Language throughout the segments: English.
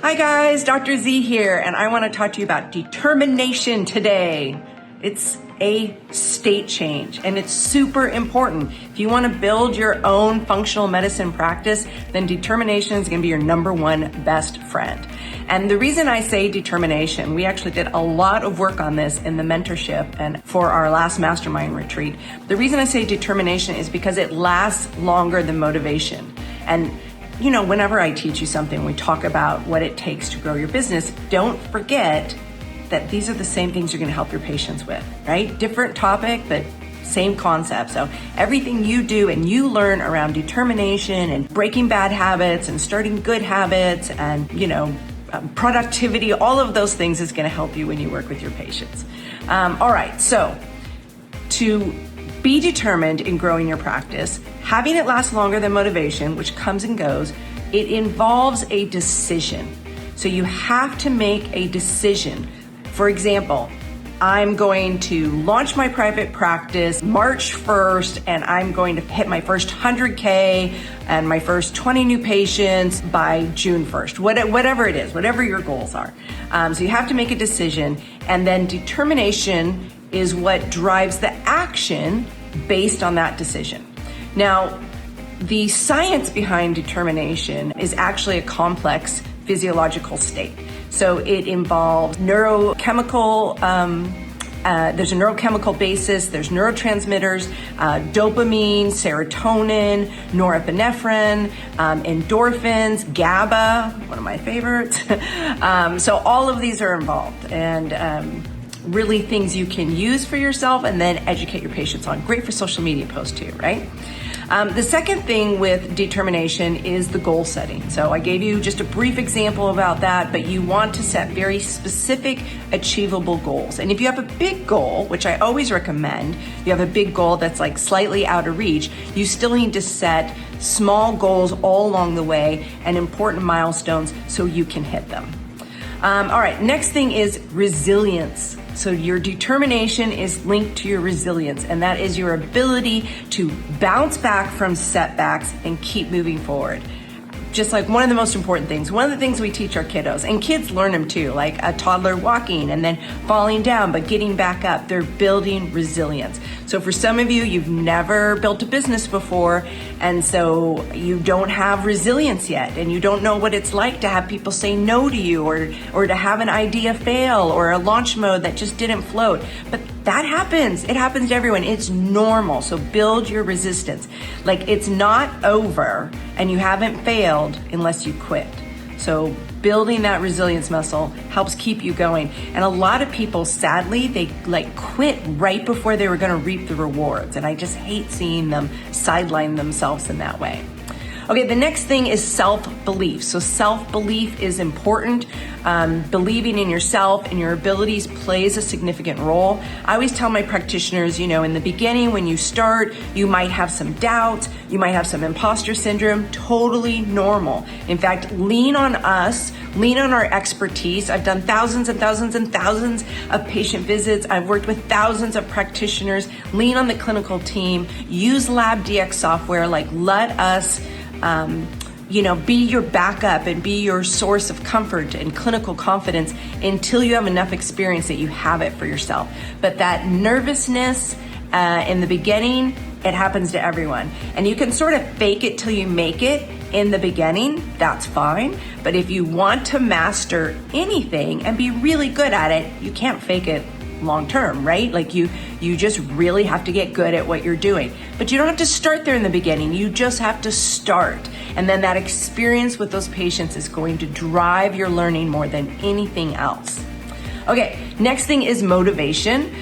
Hi guys, Dr. Z here, and I want to talk to you about determination today. It's a state change, and it's super important. If you want to build your own functional medicine practice, then determination is going to be your number one best friend. And the reason I say determination, we actually did a lot of work on this in the mentorship and for our last mastermind retreat. The reason I say determination is because it lasts longer than motivation. And you know, whenever I teach you something, we talk about what it takes to grow your business. Don't forget that these are the same things you're going to help your patients with, right? Different topic, but same concept. So everything you do and you learn around determination and breaking bad habits and starting good habits and, productivity, all of those things is going to help you when you work with your patients. All right. So to be determined in growing your practice, having it last longer than motivation, which comes and goes, it involves a decision. So you have to make a decision. For example, I'm going to launch my private practice March 1st, and I'm going to hit my first 100K and my first 20 new patients by June 1st, whatever it is, whatever your goals are. So you have to make a decision, and then determination is what drives the action based on that decision. Now, the science behind determination is actually a complex physiological state. So it involves neurochemical, there's a neurochemical basis, there's neurotransmitters, dopamine, serotonin, norepinephrine, endorphins, GABA, one of my favorites. So all of these are involved, and really things you can use for yourself and then educate your patients on. Great for social media posts too, right? The second thing with determination is the goal setting. So I gave you just a brief example about that, but you want to set very specific, achievable goals. And if you have a big goal, which I always recommend, you have a big goal that's like slightly out of reach, you still need to set small goals all along the way and important milestones so you can hit them. All right, next thing is resilience. So your determination is linked to your resilience, and that is your ability to bounce back from setbacks and keep moving forward. Just like one of the most important things, one of the things we teach our kiddos, and kids learn them too, like a toddler walking and then falling down, but getting back up. They're building resilience. So for some of you, you've never built a business before, and so you don't have resilience yet, and you don't know what it's like to have people say no to you, or to have an idea fail, or a launch mode that just didn't float. But that happens. It happens to everyone. It's normal. So build your resistance. Like, it's not over and you haven't failed unless you quit. So building that resilience muscle helps keep you going. And a lot of people, sadly, they quit right before they were going to reap the rewards. And I just hate seeing them sideline themselves in that way. Okay, the next thing is self-belief. So self-belief is important. Believing in yourself and your abilities plays a significant role. I always tell my practitioners, in the beginning, when you start, you might have some doubts, you might have some imposter syndrome, totally normal. In fact, lean on us, lean on our expertise. I've done thousands and thousands and thousands of patient visits. I've worked with thousands of practitioners. Lean on the clinical team. Use LabDX software. Let us be your backup and be your source of comfort and clinical confidence until you have enough experience that you have it for yourself. But that nervousness in the beginning, it happens to everyone. And you can sort of fake it till you make it in the beginning, that's fine. But if you want to master anything and be really good at it, you can't fake it long term, right? You just really have to get good at what you're doing. But you don't have to start there in the beginning. You just have to start. And then that experience with those patients is going to drive your learning more than anything else. Okay, next thing is motivation.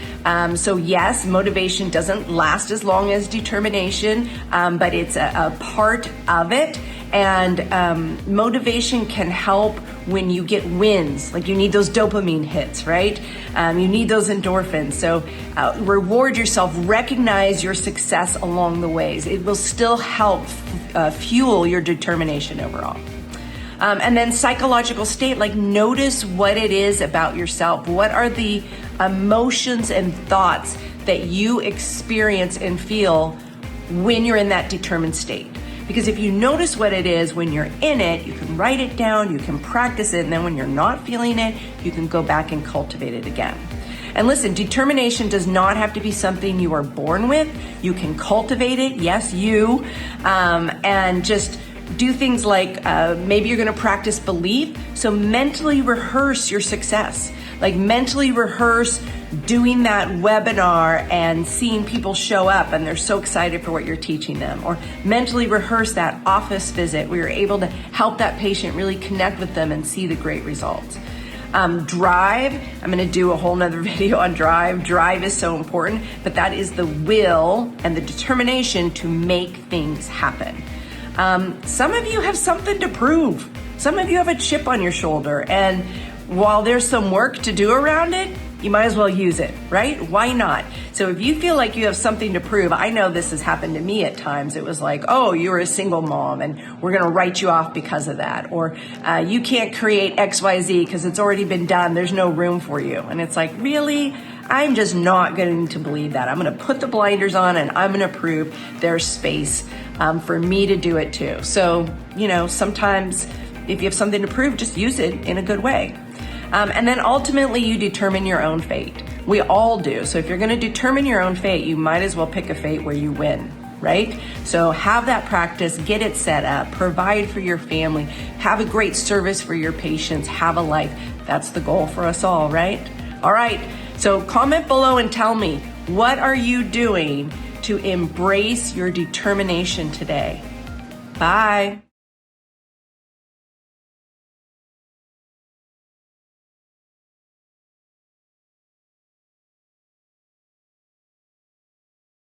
So yes, motivation doesn't last as long as determination, but it's a part of it. And motivation can help when you get wins, like you need those dopamine hits, right? You need those endorphins. So reward yourself, recognize your success along the ways. It will still help fuel your determination overall. And then psychological state, notice what it is about yourself. What are the emotions and thoughts that you experience and feel when you're in that determined state? Because if you notice what it is when you're in it, you can write it down, you can practice it, and then when you're not feeling it, you can go back and cultivate it again. And listen, determination does not have to be something you are born with. You can cultivate it, yes, you, and just do things like maybe you're gonna practice belief, so mentally rehearse your success. Like mentally rehearse doing that webinar and seeing people show up and they're so excited for what you're teaching them. Or mentally rehearse that office visit where you're able to help that patient really connect with them and see the great results. Drive, I'm gonna do a whole nother video on drive. Drive is so important, but that is the will and the determination to make things happen. Some of you have something to prove. Some of you have a chip on your shoulder, and while there's some work to do around it, you might as well use it, right? Why not? So if you feel like you have something to prove, I know this has happened to me at times. It was like, oh, you're a single mom and we're gonna write you off because of that. Or you can't create XYZ because it's already been done. There's no room for you. And it's like, really? I'm just not going to believe that. I'm gonna put the blinders on and I'm gonna prove there's space for me to do it too. So, sometimes if you have something to prove, just use it in a good way. And then ultimately you determine your own fate. We all do. So if you're gonna determine your own fate, you might as well pick a fate where you win, right? So have that practice, get it set up, provide for your family, have a great service for your patients, have a life. That's the goal for us all, right? All right, so comment below and tell me, what are you doing to embrace your determination today? Bye.